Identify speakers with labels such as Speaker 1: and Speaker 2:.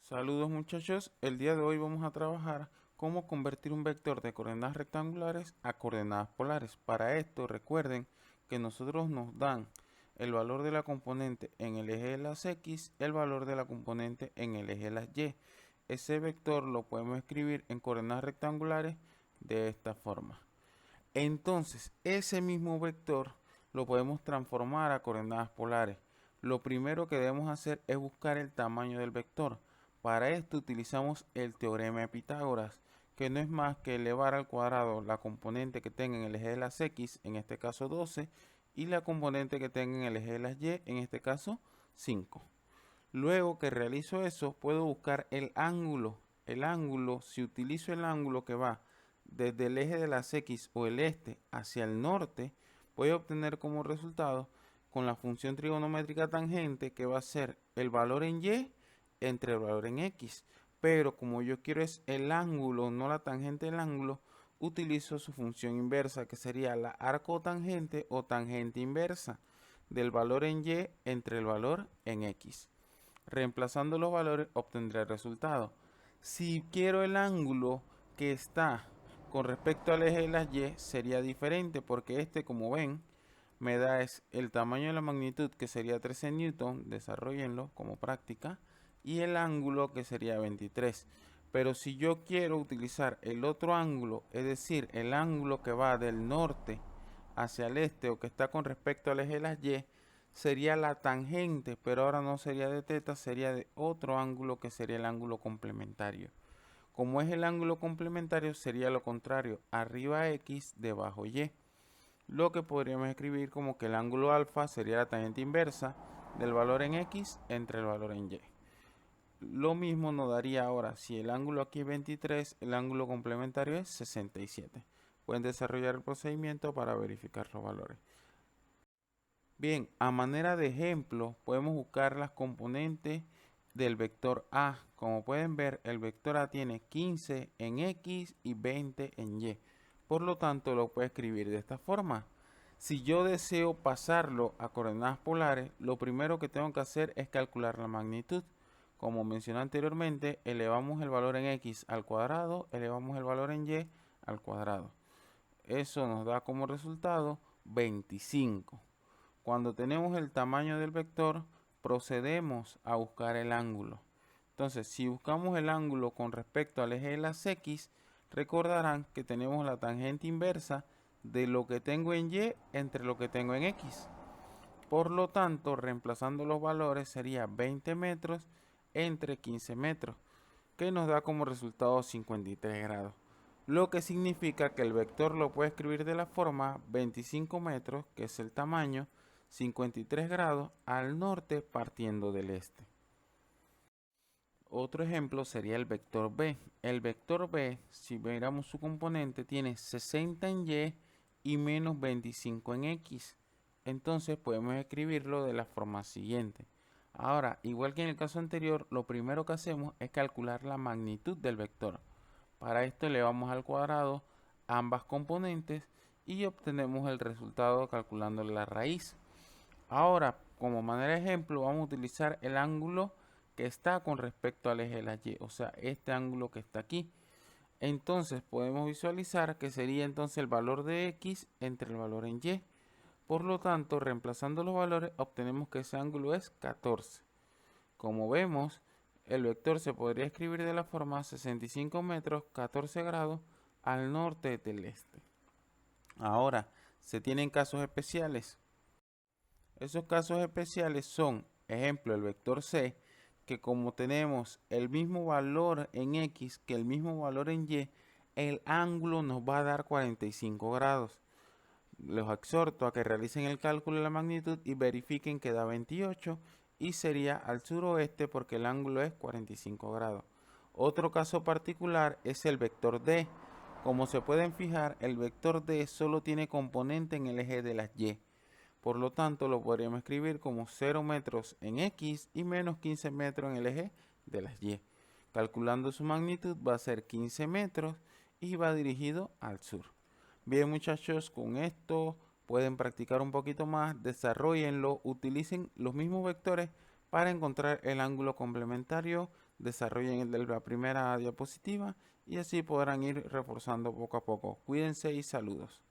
Speaker 1: Saludos muchachos, el día de hoy vamos a trabajar cómo convertir un vector de coordenadas rectangulares a coordenadas polares. Para esto recuerden que nosotros nos dan el valor de la componente en el eje de las X, el valor de la componente en el eje de las Y. Ese vector lo podemos escribir en coordenadas rectangulares de esta forma. Entonces, ese mismo vector lo podemos transformar a coordenadas polares. Lo primero que debemos hacer es buscar el tamaño del vector. Para esto utilizamos el teorema de Pitágoras, que no es más que elevar al cuadrado la componente que tenga en el eje de las X, en este caso 12, y la componente que tenga en el eje de las Y, en este caso 5. Luego que realizo eso, puedo buscar el ángulo. El ángulo, si utilizo el ángulo que va desde el eje de las X o el este hacia el norte, voy a obtener como resultado con la función trigonométrica tangente que va a ser el valor en Y entre el valor en X. Pero como yo quiero es el ángulo, no la tangente del ángulo, utilizo su función inversa que sería la arcotangente o tangente inversa del valor en Y entre el valor en X. Reemplazando los valores obtendré el resultado. Si quiero el ángulo que está con respecto al eje de las Y, sería diferente porque este, como ven, me da es el tamaño de la magnitud, que sería 13 newton, desarrollenlo como práctica, y el ángulo, que sería 23. Pero si yo quiero utilizar el otro ángulo, es decir, el ángulo que va del norte hacia el este o que está con respecto al eje de las Y, sería la tangente, pero ahora no sería de teta, sería de otro ángulo que sería el ángulo complementario. Como es el ángulo complementario, sería lo contrario, arriba X, debajo Y. Lo que podríamos escribir como que el ángulo alfa sería la tangente inversa del valor en X entre el valor en Y. Lo mismo nos daría ahora, si el ángulo aquí es 23, el ángulo complementario es 67. Pueden desarrollar el procedimiento para verificar los valores. Bien, a manera de ejemplo, podemos buscar las componentes del vector A. Como pueden ver, el vector A tiene 15 en X y 20 en Y. Por lo tanto, lo puedo escribir de esta forma. Si yo deseo pasarlo a coordenadas polares, lo primero que tengo que hacer es calcular la magnitud. Como mencioné anteriormente, elevamos el valor en X al cuadrado, elevamos el valor en Y al cuadrado. Eso nos da como resultado 25. Cuando tenemos el tamaño del vector, procedemos a buscar el ángulo. Entonces, si buscamos el ángulo con respecto al eje de las X, recordarán que tenemos la tangente inversa de lo que tengo en Y entre lo que tengo en X. Por lo tanto, reemplazando los valores sería 20 metros entre 15 metros, que nos da como resultado 53 grados. Lo que significa que el vector lo puede escribir de la forma 25 metros, que es el tamaño, 53 grados al norte partiendo del este. Otro ejemplo sería el vector B. El vector B, si miramos su componente, tiene 60 en Y y menos 25 en X. Entonces podemos escribirlo de la forma siguiente. Ahora, igual que en el caso anterior, lo primero que hacemos es calcular la magnitud del vector. Para esto elevamos al cuadrado ambas componentes y obtenemos el resultado calculando la raíz. Ahora, como manera de ejemplo, vamos a utilizar el ángulo que está con respecto al eje de la Y, o sea, este ángulo que está aquí. Entonces podemos visualizar que sería entonces el valor de X entre el valor en Y. Por lo tanto, reemplazando los valores, obtenemos que ese ángulo es 14. Como vemos, el vector se podría escribir de la forma 65 metros, 14 grados al norte del este. Ahora, se tienen casos especiales. Esos casos especiales son, ejemplo, el vector C, que como tenemos el mismo valor en X que el mismo valor en Y, el ángulo nos va a dar 45 grados. Los exhorto a que realicen el cálculo de la magnitud y verifiquen que da 28 y sería al suroeste porque el ángulo es 45 grados. Otro caso particular es el vector D. Como se pueden fijar, el vector D solo tiene componente en el eje de las Y. Por lo tanto, lo podríamos escribir como 0 metros en X y menos 15 metros en el eje de las Y. Calculando su magnitud va a ser 15 metros y va dirigido al sur. Bien muchachos, con esto pueden practicar un poquito más, desarrollenlo, utilicen los mismos vectores para encontrar el ángulo complementario desarrollen el de la primera diapositiva y así podrán ir reforzando poco a poco. Cuídense y saludos.